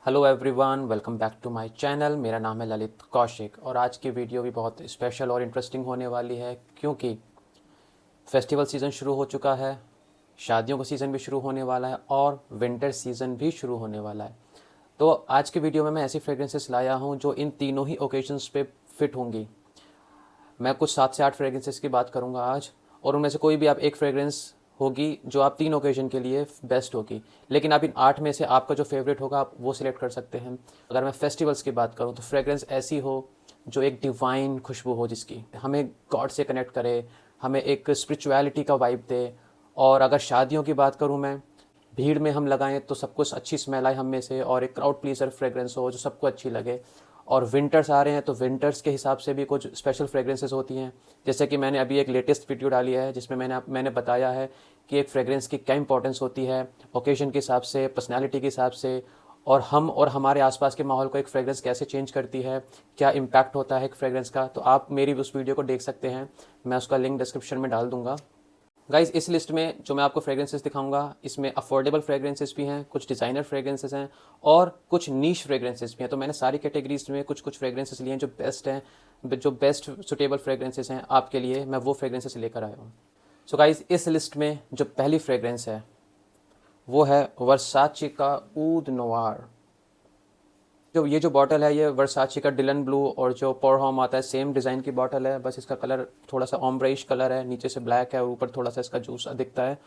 Hello everyone, welcome back to my channel. मेरा नाम है ललित कौशिक और आज की वीडियो भी बहुत स्पेशल और इंटरेस्टिंग होने वाली है क्योंकि फेस्टिवल सीज़न शुरू हो चुका है, शादियों का सीज़न भी शुरू होने वाला है और विंटर सीज़न भी शुरू होने वाला है। तो आज की वीडियो में मैं ऐसी फ्रेग्रेंसेस लाया हूँ जो इन तीनों ही ओकेजन्स पे फिट होंगी। मैं कुछ 7 से 8 फ्रेग्रेंसेस की बात करूँगा आज, और उनमें से कोई भी आप एक फ्रेग्रेंस होगी जो आप 3 ओकेजन के लिए बेस्ट होगी। लेकिन आप इन 8 में से आपका जो फेवरेट होगा आप वो सिलेक्ट कर सकते हैं। अगर मैं फेस्टिवल्स की बात करूँ तो फ्रेग्रेंस ऐसी हो जो एक डिवाइन खुशबू हो, जिसकी हमें गॉड से कनेक्ट करे, हमें एक स्पिरिचुअलिटी का वाइब दे। और अगर शादियों की बात करूँ मैं, भीड़ में हम लगाएं तो सबको अच्छी स्मेल आए हम में से, और एक क्राउड प्लीजर फ्रेग्रेंस हो जो सबको अच्छी लगे। और विंटर्स आ रहे हैं तो विंटर्स के हिसाब से भी कुछ स्पेशल फ्रेग्रेंसेस होती हैं। जैसे कि मैंने अभी एक लेटेस्ट वीडियो डाली है जिसमें मैंने बताया है कि एक फ्रेग्रेंस की क्या इंपॉर्टेंस होती है ओकेजन के हिसाब से, पर्सनैलिटी के हिसाब से, और हम और हमारे आसपास के माहौल को एक फ्रेग्रेंस कैसे चेंज करती है, क्या इम्पैक्ट होता है एक फ्रेग्रेंस का। तो आप मेरी उस वीडियो को देख सकते हैं, मैं उसका लिंक डिस्क्रिप्शन में डाल दूंगा। गाइस, इस लिस्ट में जो मैं आपको फ्रेग्रेंसेस दिखाऊंगा इसमें अफोर्डेबल फ्रेग्रेंसेस भी हैं, कुछ डिज़ाइनर फ्रेग्रेंसेस हैं और कुछ नीश फ्रेग्रेंसेस भी हैं। तो मैंने सारी कैटेगरीज में कुछ कुछ फ्रेग्रेंसेस लिए हैं जो बेस्ट हैं, जो बेस्ट सुटेबल फ्रेग्रेंसेस हैं आपके लिए, मैं वो फ्रेग्रेंसेस लेकर आया हूँ। सो गाइस, इस लिस्ट में जो पहली फ्रेग्रेंस है वो है वर्साचे का ऊद नोवार। ये जो बॉटल है ये वर्साचे का डिलन ब्लू, और जो पोरहॉम आता है सेम डिज़ाइन की बॉटल है, बस इसका कलर थोड़ा सा ऑम्ब्रेइश कलर है, नीचे से ब्लैक है और ऊपर थोड़ा सा इसका जूस दिखता है।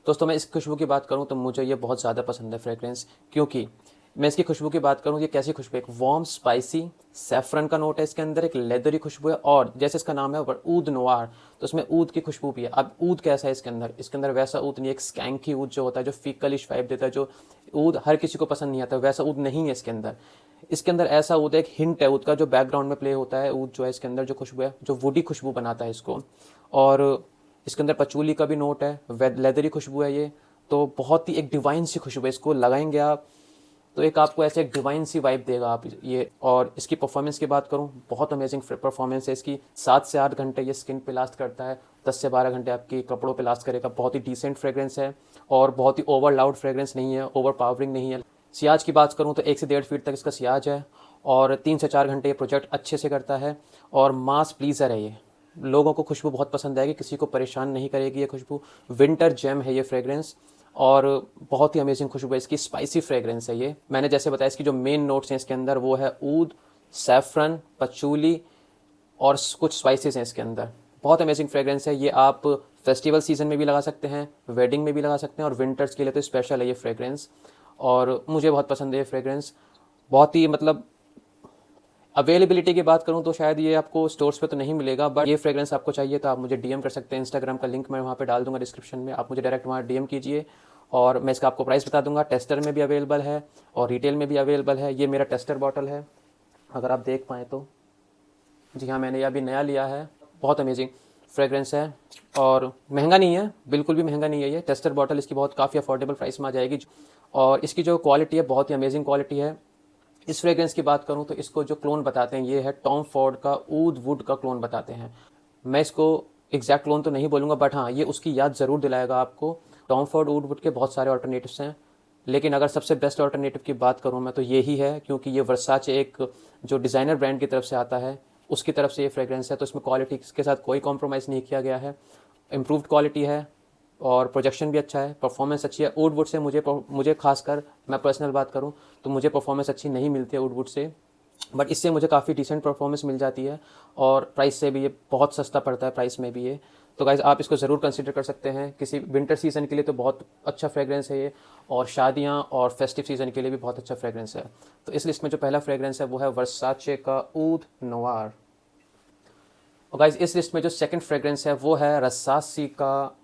दोस्तों, मैं इस खुशबू की बात करूँ तो मुझे ये बहुत ज़्यादा पसंद है फ्रेग्रेंस, क्योंकि मैं इसकी खुशबू की बात करूँ, ये कैसी खुशबू है, एक वार्म स्पाइसी सैफरन का नोट है इसके अंदर, एक लेदरी खुशबू है, और जैसे इसका नाम है ऊद नोवार तो उसमें ऊद की खुशबू भी है। अब ऊद कैसा है इसके अंदर वैसा ऊद नहीं है, एक स्कैंकी ऊद जो होता है जो फीकलिश वाइब देता है, जो ऊद हर किसी को पसंद नहीं आता, वैसा ऊद नहीं है इसके अंदर। इसके अंदर ऐसा ऊद है, एक हिंट है ऊद का जो बैकग्राउंड में प्ले होता है, ऊद जो है इसके अंदर जो खुशबू है जो वुडी खुशबू बनाता है इसको। और इसके अंदर पचूली का भी नोट है, लेदरी खुशबू है ये। तो बहुत ही एक डिवाइन सी खुशबू है, इसको लगाएंगे आप तो एक आपको ऐसे एक डिवाइन सी वाइब देगा आप ये। और इसकी परफॉर्मेंस की बात करूँ, बहुत अमेजिंग परफॉर्मेंस है इसकी। 7 से 8 घंटे ये स्किन पे लास्ट करता है, 10 से 12 घंटे आपकी कपड़ों पे लास्ट करेगा। बहुत ही डिसेंट फ्रेग्रेंस है और बहुत ही ओवर लाउड फ्रेग्रेंस नहीं है, ओवर पावरिंग नहीं है। सियाज की बात करूँ तो 1 से 1.5 फीट तक इसका सियाज है, और 3 से 4 घंटे ये प्रोजेक्ट अच्छे से करता है, और मास प्लीज़र है ये। लोगों को खुशबू बहुत पसंद आएगी, किसी को परेशान नहीं करेगी ये खुशबू। विंटर जेम है ये फ्रेग्रेंस, और बहुत ही अमेजिंग खुशबू है इसकी, स्पाइसी फ्रेग्रेंस है ये। मैंने जैसे बताया इसकी जो मेन नोट्स हैं इसके अंदर वो है ऊद, सैफरन, पचूली और कुछ स्पाइसेस हैं इसके अंदर। बहुत अमेजिंग फ्रेग्रेंस है ये। आप फेस्टिवल सीजन में भी लगा सकते हैं, वेडिंग में भी लगा सकते हैं, और विंटर्स के लिए तो स्पेशल है ये फ्रेग्रेंस। और मुझे बहुत पसंद है ये फ्रेग्रेंस। बहुत ही मतलब अवेलेबिलिटी की बात करूं तो शायद ये आपको स्टोर्स पे तो नहीं मिलेगा, बट ये फ्रेग्रेंस आपको चाहिए तो आप मुझे डीएम कर सकते हैं। इंस्टाग्राम का लिंक मैं वहाँ पे डाल दूंगा डिस्क्रिप्शन में, आप मुझे डायरेक्ट वहाँ डीएम कीजिए और मैं इसका आपको प्राइस बता दूंगा। टेस्टर में भी अवेलेबल है और रिटेल में भी अवेलेबल है। ये मेरा टेस्टर बॉटल है, अगर आप देख पाएँ तो। जी हाँ, मैंने ये अभी नया लिया है। बहुत अमेजिंग फ्रेग्रेंस है और महंगा नहीं है, बिल्कुल भी महंगा नहीं है ये टेस्टर बॉटल। इसकी बहुत काफ़ी अफोर्डेबल प्राइस में आ जाएगी, और इसकी जो क्वालिटी है बहुत ही अमेजिंग क्वालिटी है। इस फ्रेग्रेंस की बात करूं तो इसको जो क्लोन बताते हैं ये है टॉम फोर्ड का ऊद वुड का क्लोन बताते हैं। मैं इसको एग्जैक्ट क्लोन तो नहीं बोलूँगा, बट हाँ, ये उसकी याद ज़रूर दिलाएगा आपको। टॉम फोर्ड ऊड वुड के बहुत सारे ऑल्टरनेटिव्स हैं, लेकिन अगर सबसे बेस्ट ऑल्टरनेटिव की बात करूँ मैं तो यही है, क्योंकि ये वर्साचे एक जो डिज़ाइनर ब्रांड की तरफ से आता है उसकी तरफ से ये फ्रेग्रेंस है, तो इसमें क्वालिटी के साथ कोई कॉम्प्रोमाइज़ नहीं किया गया है। इम्प्रूव्ड क्वालिटी है और प्रोजेक्शन भी अच्छा है, परफॉर्मेंस अच्छी है। वुड वुड से मुझे खासकर मैं पर्सनल बात करूं तो मुझे परफॉर्मेंस अच्छी नहीं मिलती है वुड वुड से, बट इससे मुझे काफ़ी डिसेंट परफॉर्मेंस मिल जाती है, और प्राइस से भी ये बहुत सस्ता पड़ता है प्राइस में भी ये। तो गाइज़, आप इसको ज़रूर कंसिडर कर सकते हैं किसी विंटर सीज़न के लिए, तो बहुत अच्छा फ्रेग्रेंस है ये, और शादियाँ और फेस्टिव सीज़न के लिए भी बहुत अच्छा फ्रेग्रेंस है। तो इस लिस्ट में जो पहला फ्रेग्रेंस है वो है वर्साचे का ऊद नोवार। और गाइज़, इस लिस्ट में जो सेकंड फ्रेग्रेंस है वो है रसासी का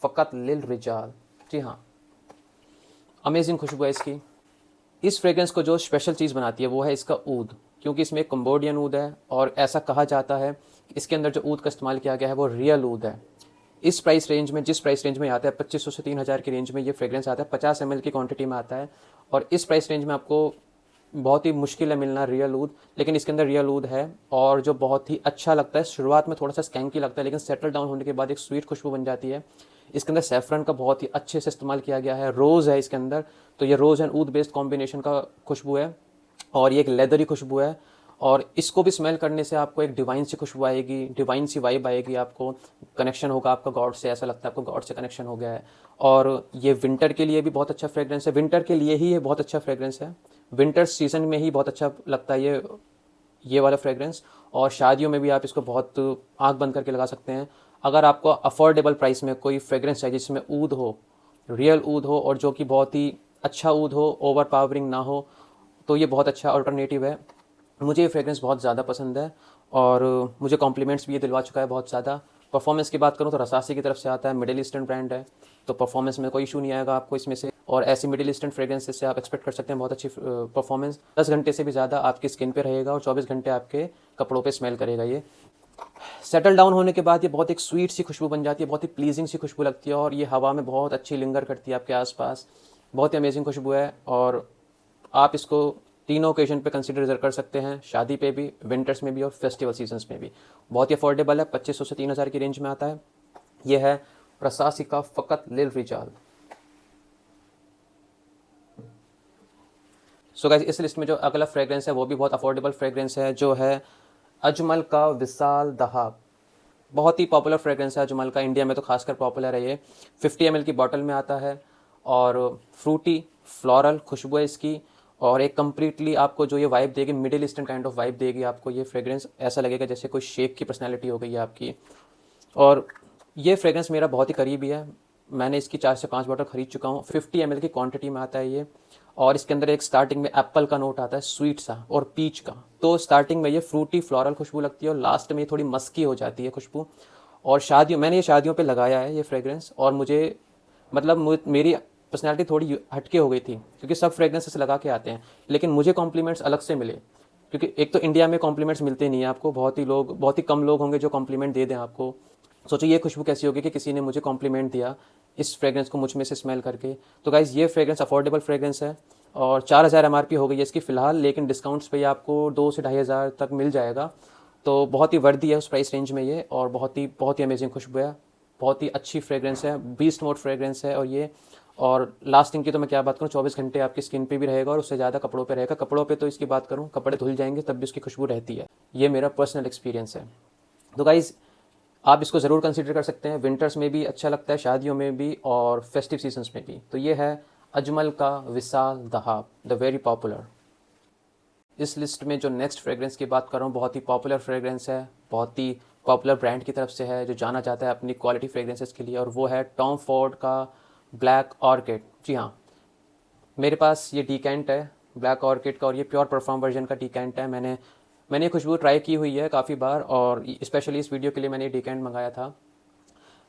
फ़कत लिल रिजाल। जी हाँ, अमेजिंग खुशबू है इसकी। इस फ्रेग्रेंस को जो स्पेशल चीज़ बनाती है वो है इसका ऊद, क्योंकि इसमें एक कंबोडियन ऊद है, और ऐसा कहा जाता है कि इसके अंदर जो ऊद का इस्तेमाल किया गया है वो रियल ऊद है। इस प्राइस रेंज में, जिस प्राइस रेंज में आता है 2500 से 3000 की रेंज में ये फ्रेग्रेंस आता है, 50 ml की क्वांटिटी में आता है, और इस प्राइस रेंज में आपको बहुत ही मुश्किल है मिलना रियल ऊद, लेकिन इसके अंदर रियल ऊद है, और जो बहुत ही अच्छा लगता है। शुरुआत में थोड़ा सा स्कैंकी लगता है, लेकिन सेटल डाउन होने के बाद एक स्वीट खुशबू बन जाती है। इसके अंदर सैफरन का बहुत ही अच्छे से इस्तेमाल किया गया है, रोज़ है इसके अंदर, तो ये रोज़ एंड ऊद बेस्ड कॉम्बिनेशन का खुशबू है और ये एक लेदरी खुशबू है। और इसको भी स्मेल करने से आपको एक डिवाइन सी खुशबू आएगी, डिवाइन सी वाइब आएगी, आपको कनेक्शन होगा आपका गॉड से, ऐसा लगता है आपको गॉड से कनेक्शन हो गया है। और ये विंटर के लिए भी बहुत अच्छा फ्रेग्रेंस है, विंटर के लिए ही ये बहुत अच्छा फ्रेग्रेंस है, विंटर सीजन में ही बहुत अच्छा लगता है ये वाला फ्रेग्रेंस। और शादियों में भी आप इसको बहुत आँख बंद करके लगा सकते हैं। अगर आपको अफोर्डेबल प्राइस में कोई फ्रेग्रेंस चाहिए जिसमें ऊद हो, रियल ऊद हो, और जो कि बहुत ही अच्छा ऊद हो, ओवर पावरिंग ना हो, तो ये बहुत अच्छा अल्टरनेटिव है। मुझे ये फ्रेग्रेंस बहुत ज़्यादा पसंद है और मुझे कॉम्प्लीमेंट्स भी ये दिलवा चुका है बहुत ज़्यादा। परफॉर्मेंस की बात करूँ तो रसासी की तरफ से आता है, मिडिल ईस्टर्न ब्रांड है, तो परफॉर्मेंस में कोई इशू नहीं आएगा आपको इसमें से। और ऐसी मिडिल ईस्टर्न फ्रेग्रेंसेस से आप एक्सपेक्ट कर सकते हैं बहुत अच्छी परफॉर्मेंस। 10 घंटे से भी ज़्यादा आपकी स्किन पे रहेगा और 24 घंटे आपके कपड़ों पे स्मेल करेगा। ये सेटल डाउन होने के बाद ये बहुत एक स्वीट सी खुशबू बन जाती है, बहुत ही प्लीजिंग सी खुशबू लगती है और ये हवा में बहुत अच्छी लिंगर करती है आपके आसपास। बहुत ही अमेजिंग खुशबू है और आप इसको तीनों ओकेजन पे कंसीडर कर सकते हैं, शादी पे भी, विंटर्स में भी और फेस्टिवल सीजन्स में भी। बहुत ही अफोर्डेबल है, 2500 से 3000 की रेंज में आता है। ये है प्रसासी का फ़कत लिल रिजाल। सो गाइस, इस लिस्ट में जो अगला फ्रेग्रेंस है वो भी बहुत अफोर्डेबल फ्रेग्रेंस है, जो है अजमल का विशाल दहाब। बहुत ही पॉपुलर फ्रेग्रेंस है अजमल का, इंडिया में तो खासकर पॉपुलर है ये। 50 ml की बॉटल में आता है और फ्रूटी फ्लोरल खुशबू है इसकी। और एक कम्प्लीटली आपको जो ये वाइब देगी, middle eastern kind of vibe देगी आपको ये फ्रेग्रेंस। ऐसा लगेगा जैसे कोई शेख की पर्सनैलिटी हो गई है आपकी। और ये फ्रेग्रेंस मेरा बहुत ही करीबी है, मैंने इसकी 4 से 5 बॉटल खरीद चुका हूँ। 50 ml की क्वांटिटी में आता है ये। और इसके अंदर एक स्टार्टिंग में एप्पल का नोट आता है, स्वीट सा, और पीच का। तो स्टार्टिंग में ये फ्रूटी फ्लोरल खुशबू लगती है और लास्ट में ये थोड़ी मस्की हो जाती है खुशबू। और मैंने ये शादियों पे लगाया है ये फ्रेग्रेंस, और मुझे मतलब मेरी पर्सनैलिटी थोड़ी हटके हो गई थी क्योंकि सब फ्रेग्रेंसेस लगा के आते हैं, लेकिन मुझे कॉम्प्लीमेंट्स अलग से मिले। क्योंकि एक तो इंडिया में कॉम्प्लीमेंट्स मिलते नहीं है आपको, बहुत ही कम लोग होंगे जो कॉम्प्लीमेंट दे दें आपको। सोचो ये खुशबू कैसी होगी कि किसी ने मुझे कॉम्प्लीमेंट दिया इस फ्रेग्रेंस को मुझ में से स्मेल करके। तो गाइज़, ये फ्रेग्रेंस अफोर्डेबल फ्रेग्रेंस है और 4000 MRP हो गई है इसकी फ़िलहाल, लेकिन डिस्काउंट्स पे आपको 2 से 2500 तक मिल जाएगा। तो बहुत ही वर्दी है उस प्राइस रेंज में ये, और बहुत ही अमेजिंग खुशबू है, बहुत ही अच्छी फ्रेग्रेंस है, बीस्ट मोड फ्रेग्रेंस है। और ये और लास्टिंग की तो मैं क्या बात करूँ, 24 घंटे आपकी स्किन पे भी रहेगा और उससे ज़्यादा कपड़ों पे रहेगा। कपड़ों पे तो इसकी बात करूँ, कपड़े धुल जाएंगे तब भी उसकी खुशबू रहती है। ये मेरा पर्सनल एक्सपीरियंस है। तो गाइज़, आप इसको ज़रूर कंसीडर कर सकते हैं, विंटर्स में भी अच्छा लगता है, शादियों में भी और फेस्टिव सीजन्स में भी। तो ये है अजमल का विशाल दहाब, द वेरी पॉपुलर। इस लिस्ट में जो नेक्स्ट फ्रेग्रेंस की बात कर रहा हूँ, बहुत ही पॉपुलर फ्रेग्रेंस है, बहुत ही पॉपुलर ब्रांड की तरफ से है जो जाना जाता है अपनी क्वालिटी फ्रेग्रेंसेस के लिए, और वो है टॉम फोर्ड का ब्लैक ऑर्किड। जी हाँ, मेरे पास ये डीकेंट है ब्लैक ऑर्किड का, और ये प्योर परफ्यूम वर्जन का डीकेंट है। मैंने ये खुशबू ट्राई की हुई है काफ़ी बार, और स्पेशली इस वीडियो के लिए मैंने ये डीकेंट मंगाया था।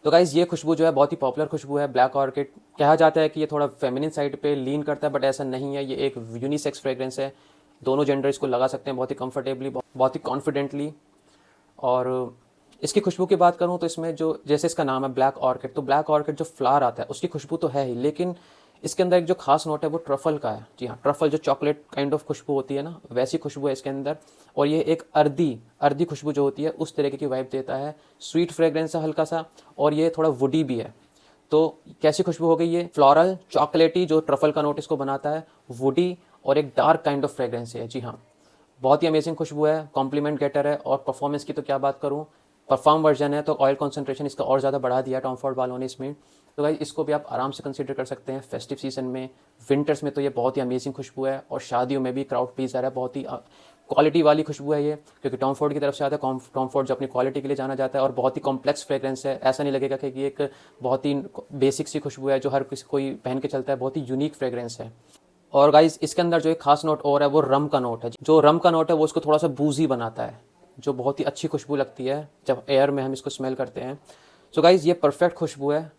तो गाइज़, ये खुशबू जो है बहुत ही पॉपुलर खुशबू है, ब्लैक ऑर्किड। कहा जाता है कि ये थोड़ा फेमिनिन साइड पे लीन करता है, बट ऐसा नहीं है, ये एक यूनिसेक्स फ्रेग्रेंस है, दोनों जेंडर इसको लगा सकते हैं बहुत ही कंफर्टेबली, बहुत ही कॉन्फिडेंटली। और इसकी खुशबू की बात करूँ तो इसमें जो, जैसे इसका नाम है ब्लैक ऑर्किड, तो ब्लैक ऑर्किड जो फ्लावर आता है उसकी खुशबू तो है ही, लेकिन इसके अंदर एक जो खास नोट है वो ट्रफल का है। जी हाँ, ट्रफल जो चॉकलेट काइंड ऑफ खुशबू होती है ना, वैसी खुशबू है इसके अंदर। और ये एक अर्दी खुशबू जो होती है उस तरीके की वाइब देता है, स्वीट फ्रेग्रेंस है हल्का सा, और ये थोड़ा वुडी भी है। तो कैसी खुशबू हो गई ये, फ्लोरल चॉकलेटी, जो ट्रफल का नोट इसको बनाता है, वुडी, और एक डार्क काइंड ऑफ फ्रेग्रेंस है। जी हाँ, बहुत ही अमेजिंग खुशबू है, कॉम्प्लीमेंट गेटर है। और परफॉर्मेंस की तो क्या बात करूँ, परफॉर्म वर्जन है तो ऑयल कॉन्सेंट्रेशन इसका और ज़्यादा बढ़ा दिया टॉम फॉर्ड वालों ने इसमें। तो भाई इसको भी आप आराम से कंसीडर कर सकते हैं फेस्टिव सीजन में, विंटर्स में तो ये बहुत ही अमेजिंग खुशबू है, और शादियों में भी क्राउड प्लीजर है, बहुत ही क्वालिटी वाली खुशबू है ये, क्योंकि टॉम फॉर्ड की तरफ से आता है। टॉम फॉर्ड जो अपनी क्वालिटी के लिए जाना जाता है, और बहुत ही कॉम्प्लेक्स फ्रेग्रेंस है, ऐसा नहीं लगेगा कि ये एक बहुत ही बेसिक सी खुशबू है जो हर किसी कोई पहन के चलता है, बहुत ही यूनिक फ्रेग्रेंस है। और गाइस, इसके अंदर जो एक खास नोट और है वो रम का नोट है। जो रम का नोट है वो इसको थोड़ा सा बूजी बनाता है, जो बहुत ही अच्छी खुशबू लगती है जब एयर में हम इसको स्मेल करते हैं। सो गाइस, ये परफेक्ट खुशबू है,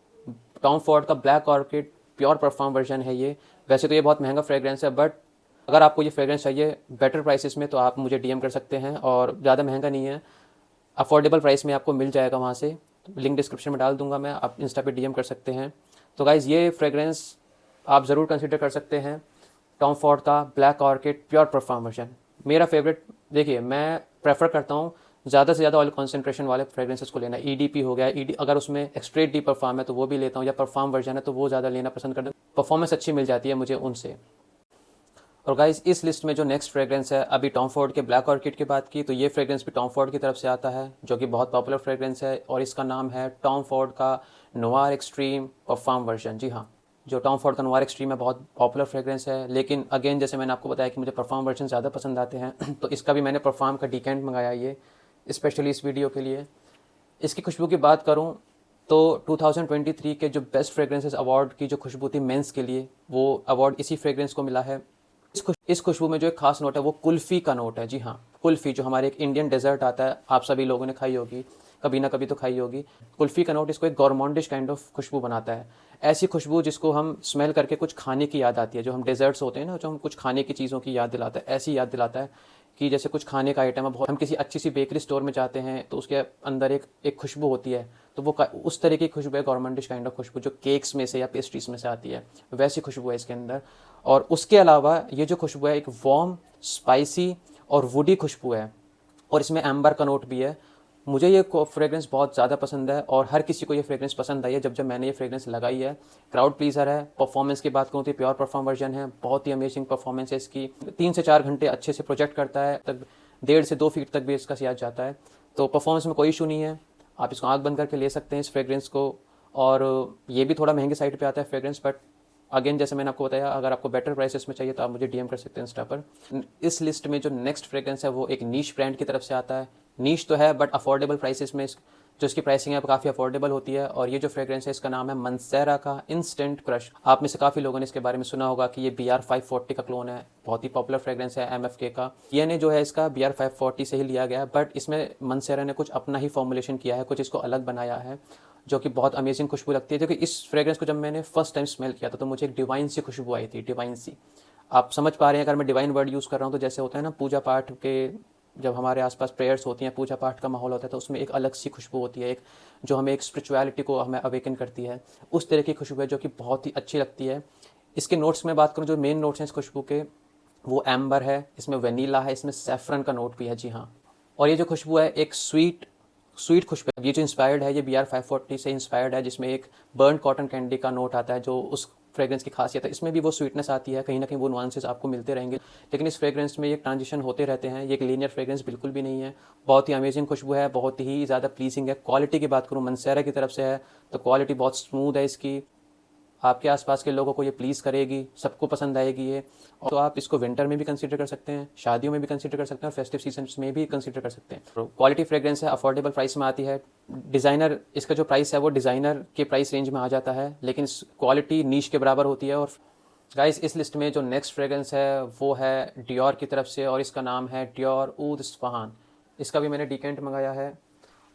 टॉम फॉर्ड का black orchid pure perfume version है ये। वैसे तो ये बहुत महंगा फ्रेग्रेंस है, बट अगर आपको ये फ्रेग्रेंस चाहिए बेटर प्राइसेस में तो आप मुझे डीएम कर सकते हैं, और ज़्यादा महंगा नहीं है, अफोर्डेबल प्राइस में आपको मिल जाएगा वहाँ से। लिंक डिस्क्रिप्शन में डाल दूंगा मैं, आप इंस्टा पे डीएम कर सकते हैं। तो गाइज़, ये फ्रेग्रेंस आप ज़रूर कंसिडर कर सकते हैं, टॉम फॉर्ड का black orchid pure perfume version. मेरा फेवरेट, देखिए मैं प्रेफर करता हूँ ज़्यादा से ज़्यादा ऑयल कॉन्सेंट्रेशन वाले फ्रेग्रेंसेस को लेना। ईडीपी हो गया, ईडी अगर उसमें एक्सट्रेट डी परफ्यूम है तो वो भी लेता हूँ, या परफ्यूम वर्जन है तो वो ज़्यादा लेना पसंद करता हूँ, परफॉर्मेंस अच्छी मिल जाती है मुझे उनसे। और गाइस इस लिस्ट में जो नेक्स्ट फ्रेग्रेंस है, अभी टॉम फोर्ड के ब्लैक ऑर्किड की बात की, तो ये फ्रेग्रेंस भी टॉम फोर्ड की तरफ से आता है, जो कि बहुत पॉपुलर फ्रेग्रेंस है, और इसका नाम है टॉम फोर्ड का नोवार एक्सट्रीम परफ्यूम वर्जन। जी हाँ, जो टॉम फोर्ड का नोवार एक्सट्रीम है बहुत पॉपुलर फ्रेग्रेंस है, लेकिन अगेन जैसे मैंने आपको बताया कि मुझे परफ्यूम वर्जन ज़्यादा पसंद आते हैं तो इसका भी मैंने परफ्यूम का डिकेंट मंगाया ये स्पेशली इस वीडियो के लिए। इसकी खुशबू की बात करूं तो 2023 के जो बेस्ट फ्रेग्रेंसेस अवार्ड की जो खुशबू थी मेंस के लिए, वो अवार्ड इसी फ्रेग्रेंस को मिला है। इस खुशबू में जो एक खास नोट है वो कुल्फ़ी का नोट है। जी हाँ, कुल्फ़ी जो हमारे एक इंडियन डेजर्ट आता है, आप सभी लोगों ने खाई होगी, कभी ना कभी तो खाई होगी। कुल्फ़ी का नोट इसको एक गॉर्मोंडिश काइंड ऑफ खुशबू बनाता है। ऐसी खुशबू जिसको हम स्मेल करके कुछ खाने की याद आती है, जो हम डेजर्ट्स होते हैं ना, जो हम कुछ खाने की चीज़ों की याद दिलाता है, ऐसी याद दिलाता है कि जैसे कुछ खाने का आइटम है, बहुत हम किसी अच्छी सी बेकरी स्टोर में जाते हैं तो उसके अंदर एक खुशबू होती है, तो वो उस तरह की खुशबू है, गॉर्मोंडिश काइंड ऑफ खुशबू, जो केक्स में से या पेस्ट्रीज में से आती है, वैसी खुशबू है इसके अंदर। और उसके अलावा ये जो खुशबू है एक वार्म, स्पाइसी और वुडी खुशबू है, और इसमें एम्बर का नोट भी है। मुझे ये फ्रेग्रेंस बहुत ज़्यादा पसंद है, और हर किसी को ये फ्रेग्रेंस पसंद आई है जब जब मैंने ये फ्रेग्रेंस लगाई है। क्राउड प्लीजर है। परफॉर्मेंस की बात करूँ तो प्योर परफॉर्म वर्जन है, बहुत ही अमेजिंग परफॉर्मेंस है इसकी। 3 से 4 घंटे अच्छे से प्रोजेक्ट करता है, तक 1.5 से 2 फीट तक भी इसका सियाज जाता है, तो परफॉर्मेंस में कोई इशू नहीं है। आप इसको आँख बंद करके ले सकते हैं इस फ्रेग्रेंस को। और ये भी थोड़ा महंगे साइड पे आता है फ्रेग्रेंस, बट अगेन जैसे मैंने आपको बताया, अगर आपको बेटर प्राइसेस में चाहिए तो आप मुझे डीएम कर सकते हैं इंस्टा पर। इस लिस्ट में जो नेक्स्ट फ्रेग्रेंस है वो एक नीश ब्रांड की तरफ से आता है। नीश तो है बट अफोर्डेबल प्राइसेस में जो इसकी प्राइसिंग है वो काफ़ी अफोर्डेबल होती है। और ये जो फ्रेग्रेंस है इसका नाम है मंसेरा का इंस्टेंट क्रश। आप में से काफ़ी लोगों ने इसके बारे में सुना होगा कि ये BR540 का क्लोन है, बहुत ही पॉपुलर फ्रेग्रेंस है MFK का। ये जो है इसका BR540 से ही लिया गया है, बट इसमें मंसेरा ने कुछ अपना ही फॉर्मुलेशन किया है, कुछ इसको अलग बनाया है, जो कि बहुत अमेजिंग खुशबू लगती है। क्योंकि इस फ्रेग्रेंस को जब मैंने फर्स्ट टाइम स्मेल किया था तो मुझे एक डिवाइन सी खुशबू आई थी, डिवाइन सी। आप समझ पा रहे हैं अगर मैं डिवाइन वर्ड यूज़ कर रहा हूँ तो जैसे होता है ना पूजा पाठ के, जब हमारे आसपास प्रेयर्स होती हैं, पूजा पाठ का माहौल होता है, तो उसमें एक अलग सी खुशबू होती है, एक जो हमें एक स्पिरिचुअलिटी को हमें अवेकन करती है, उस तरह की खुशबू है जो कि बहुत ही अच्छी लगती है। इसके नोट्स में बात करूँ, जो मेन नोट्स हैं इस खुशबू के, वो एम्बर है, इसमें वेनीला है, इसमें सैफरन का नोट भी है। जी हाँ, और ये जो खुशबू है एक स्वीट खुशबू है। ये जो इंस्पायर्ड है ये BR540 से इंस्पायर्ड है, जिसमें एक बर्न कॉटन कैंडी का नोट आता है, जो उस फ्रेग्रेंस की खासियत है। इसमें भी वो स्वीटनेस आती है, कहीं ना कहीं वो नुआंसेस आपको मिलते रहेंगे, लेकिन इस फ्रेग्रेंस में ये ट्रांजिशन होते रहते हैं। ये एक लीनियर फ्रेग्रेंस बिल्कुल भी नहीं है, बहुत ही अमेजिंग खुशबू है, बहुत ही ज़्यादा प्लीजिंग है। क्वालिटी की बात करूँ मंसेरा की तरफ से है तो क्वालिटी बहुत स्मूथ है इसकी, आपके आसपास के लोगों को ये प्लीज़ करेगी, सबको पसंद आएगी ये। तो आप इसको विंटर में भी कंसीडर कर सकते हैं, शादियों में भी कंसीडर कर सकते हैं, और फेस्टिव सीजन्स में भी कंसीडर कर सकते हैं। तो क्वालिटी फ्रेग्रेंस है, अफोर्डेबल प्राइस में आती है। डिज़ाइनर इसका जो प्राइस है वो डिज़ाइनर के प्राइस रेंज में आ जाता है, लेकिन क्वालिटी नीश के बराबर होती है। और गाइस इस लिस्ट में जो नेक्स्ट फ्रेग्रेंस है वो है डियोर की तरफ से, और इसका नाम है डियोर ऊद इस्फहान। इसका भी मैंने डिकेंट मंगाया है,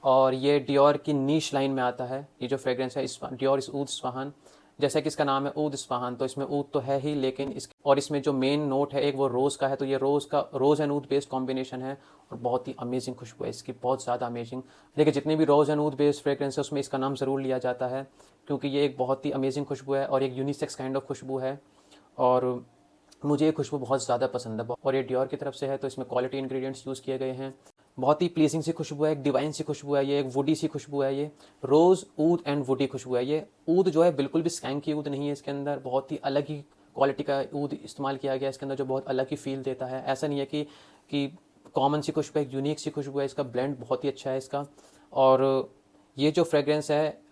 और ये डियोर की नीश लाइन में आता है। ये जो फ्रेग्रेंस है डियोर इस ऊद इस्फहान, जैसे कि इसका नाम है ऊद इस्फहान, तो इसमें ऊद तो है ही, लेकिन इसमें जो मेन नोट है एक वो रोज़ का है, तो ये रोज़ एंड ऊद बेस्ड कॉम्बिनेशन है, और बहुत ही अमेजिंग खुशबू है इसकी, बहुत ज़्यादा अमेजिंग। देखिए जितने भी रोज़ एंड ऊद बेस्ड फ्रेग्रेंस है उसमें इसका नाम ज़रूर लिया जाता है, क्योंकि ये एक बहुत ही अमेजिंग खुशबू है और एक यूनिसेक्स काइंड ऑफ खुशबू है, और मुझे ये खुशबू बहुत ज़्यादा पसंद है। और ये डियोर की तरफ से है तो इसमें क्वालिटी इंग्रेडिएंट्स यूज़ किए गए हैं। बहुत ही प्लीजिंग सी खुशबू है, एक डिवाइन सी खुशबू है, ये एक वुडी सी खुशबू है। ये रोज़ ऊद एंड वुडी खुशबू है। ये ऊद जो है बिल्कुल भी स्कैंकी ऊद नहीं है, इसके अंदर बहुत ही अलग ही क्वालिटी का ऊद इस्तेमाल किया गया है इसके अंदर, जो बहुत अलग ही फील देता है। ऐसा नहीं है कि कॉमन सी खुशबू है, एक यूनिक सी खुशबू है। इसका ब्लेंड बहुत ही अच्छा है इसका। और ये जो फ्रेग्रेंस है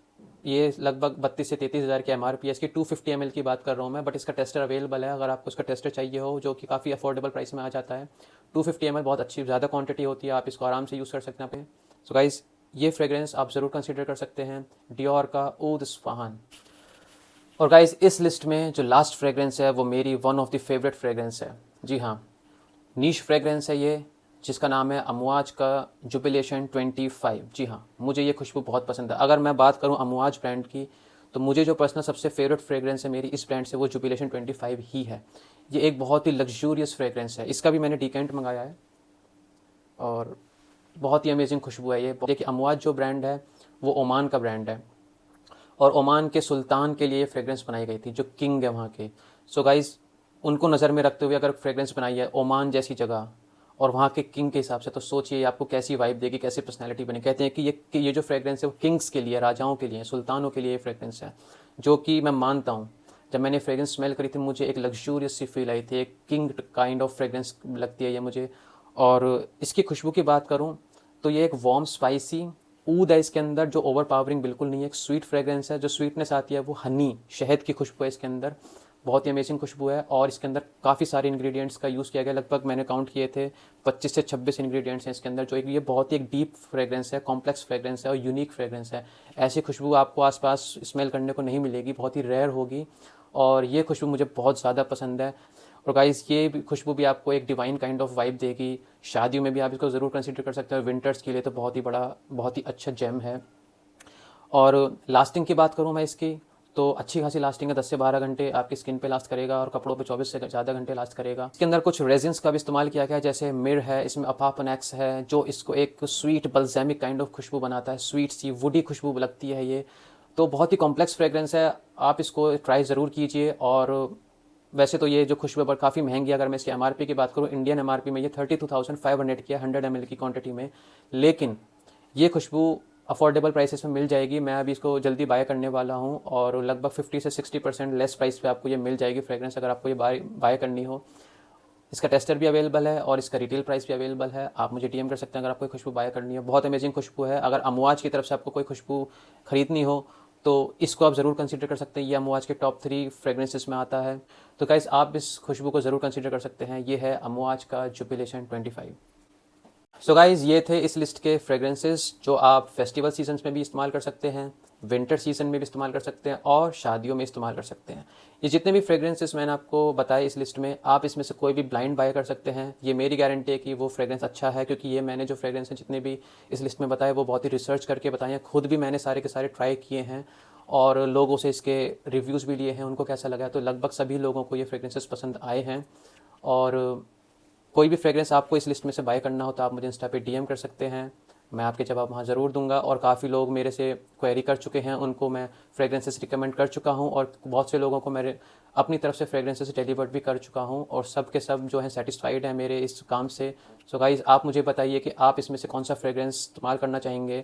ये लगभग 32 से 33 हज़ार की MRP है इसकी। 250 ml की बात कर रहा हूँ मैं, बट इसका टेस्टर अवेलेबल है अगर आपको इसका टेस्टर चाहिए हो, जो कि काफ़ी अफोर्डेबल प्राइस में आ जाता है। 250 ml बहुत अच्छी ज़्यादा क्वांटिटी होती है, आप इसको आराम से यूज़ कर सकते हैं अपने। सो गाइस ये फ्रेग्रेंस आप ज़रूर कंसिडर कर सकते हैं, डियोर का ऊद इस्फहान। और गाइस इस लिस्ट में जो लास्ट फ्रेग्रेंस है वो मेरी one of the favourite fragrance है। जी हाँ, नीश फ्रेग्रेंस है ये, जिसका नाम है अमवाज का जुबिलेशन 25। जी हाँ, मुझे ये खुशबू बहुत पसंद है। अगर मैं बात करूँ अमवाज ब्रांड की, तो मुझे जो पर्सनल सबसे फेवरेट फ्रेग्रेंस है मेरी इस ब्रांड से वो जुबिलेशन 25 ही है। ये एक बहुत ही लग्जूरियस फ्रेग्रेंस है, इसका भी मैंने डिकेंट मंगाया है, और बहुत ही अमेजिंग खुशबू है ये। देखिए अमवाज जो ब्रांड है वो ओमान का ब्रांड है, और ओमान के सुल्तान के लिए फ्रेग्रेंस बनाई गई थी, जो किंग है वहाँ के। सो गाइज़ उनको नज़र में रखते हुए अगर फ्रेग्रेंस बनाई है ओमान जैसी जगह, और वहाँ के किंग के हिसाब से, तो सोचिए आपको कैसी वाइब देगी, कैसी पर्सनैलिटी बने। कहते हैं कि ये जो फ्रेग्रेंस है वो किंग्स के लिए, राजाओं के लिए, सुल्तानों के लिए ये फ्रेग्रेंस है, जो कि मैं मानता हूँ। जब मैंने फ्रेग्रेंस स्मेल करी थी मुझे एक लग्जूरियस सी फील आई थी, एक किंग काइंड ऑफ फ्रेग्रेंस लगती है ये मुझे। और इसकी खुशबू की बात करूँ तो ये एक वार्म स्पाइसी ऊद है इसके अंदर, जो ओवर पावरिंग बिल्कुल नहीं है, एक स्वीट फ्रेग्रेंस है। जो स्वीटनेस आती है वो हनी, शहद की खुशबू है इसके अंदर, बहुत ही अमेजिंग खुशबू है। और इसके अंदर काफ़ी सारे इंग्रेडिएंट्स का यूज़ किया गया, लगभग मैंने काउंट किए थे 25 से 26 इंग्रेडिएंट्स हैं इसके अंदर, जो एक ये बहुत ही एक डीप फ्रेग्रेंस है, कॉम्प्लेक्स फ्रेग्रेंस है और यूनिक फ्रेग्रेंस है। ऐसी खुशबू आपको आसपास स्मेल करने को नहीं मिलेगी, बहुत ही रेयर होगी, और ये खुशबू मुझे बहुत ज़्यादा पसंद है। और गाइस ये खुशबू भी आपको एक डिवाइन काइंड ऑफ वाइब देगी। शादियों में भी आप इसको ज़रूर कंसिडर कर सकते हो, विंटर्स के लिए तो बहुत ही अच्छा जेम है। और लास्टिंग की बात करूँ मैं इसकी, तो अच्छी खासी लास्टिंग है, 10 से 12 घंटे आपकी स्किन पे लास्ट करेगा और कपड़ों पे 24 से ज़्यादा घंटे लास्ट करेगा। इसके अंदर कुछ रेजिन्स का भी इस्तेमाल किया गया है, जैसे मिर है, इसमें अपापनेक्स है, जो इसको एक स्वीट बल्जेमिक काइंड ऑफ खुशबू बनाता है, स्वीट सी वुडी खुशबू लगती है ये। तो बहुत ही कॉम्प्लेक्स फ्रेग्रेंस है, आप इसको ट्राई ज़रूर कीजिए। और वैसे तो ये जो खुशबू है काफ़ी महंगी है, अगर मैं इसकी एमआरपी की बात करूँ, इंडियन एमआरपी में ये 32,500 की है 100 ml की क्वांटिटी में। लेकिन ये खुशबू अफोर्डेबल प्राइसेस में मिल जाएगी। मैं अभी इसको जल्दी बाय करने वाला हूँ और लगभग 50 से 60% लेस प्राइस पे आपको ये मिल जाएगी फ्रेग्रेंस, अगर आपको ये बाय करनी हो। इसका टेस्टर भी अवेलेबल है और इसका रिटेल प्राइस भी अवेलेबल है, आप मुझे डीएम कर सकते हैं अगर आपको खुशबू बाय करनी हो। बहुत अमेजिंग खुशबू है। अगर अमवाज की तरफ से आपको कोई खुशबू खरीदनी हो तो इसको आप ज़रूर कंसीडर कर सकते हैं, ये अमवाज के टॉप 3 फ्रेग्रेंसेस में आता है। तो गाइस आप इस खुशबू को ज़रूर कंसीडर कर सकते हैं। ये है अमवाज का जुबिलेशन 25। सो गाइज ये थे इस लिस्ट के फ्रेग्रेंसेस जो आप फेस्टिवल सीजन्स में भी इस्तेमाल कर सकते हैं, विंटर सीजन में भी इस्तेमाल कर सकते हैं और शादियों में इस्तेमाल कर सकते हैं। ये जितने भी फ्रेग्रेंसेस मैंने आपको बताए इस लिस्ट में, आप इसमें से कोई भी ब्लाइंड बाय कर सकते हैं। ये मेरी गारंटी है कि वो फ्रेग्रेंस अच्छा है, क्योंकि ये मैंने जो फ्रेग्रेंस हैं जितने भी इस लिस्ट में बताए वो बहुत ही रिसर्च करके बताए हैं, खुद भी मैंने सारे के सारे ट्राई किए हैं और लोगों से इसके रिव्यूज़ भी लिए हैं, उनको कैसा लगा। तो लगभग सभी लोगों को ये फ्रेग्रेंसेस पसंद आए हैं। और कोई भी फ्रेग्रेंस आपको इस लिस्ट में से बाय करना हो तो आप मुझे इंस्टा पे डीएम कर सकते हैं, मैं आपके जवाब वहाँ ज़रूर दूंगा। और काफ़ी लोग मेरे से क्वेरी कर चुके हैं, उनको मैं फ्रेग्रेंसेस रिकमेंड कर चुका हूँ और बहुत से लोगों को मेरे अपनी तरफ से फ्रेग्रेंसेस डिलीवर्ड भी कर चुका हूँ और सब के सब जो है सेटिस्फाइड हैं मेरे इस काम से। सो गाइज़ आप मुझे बताइए कि आप इसमें से कौन सा फ्रेग्रेंस इस्तेमाल करना चाहेंगे,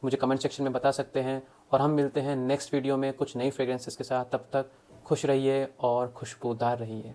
मुझे कमेंट सेक्शन में बता सकते हैं। और हम मिलते हैं नेक्स्ट वीडियो में कुछ नई फ्रेग्रेंसेस के साथ, तब तक खुश रहिए और खुशबूदार रहिए।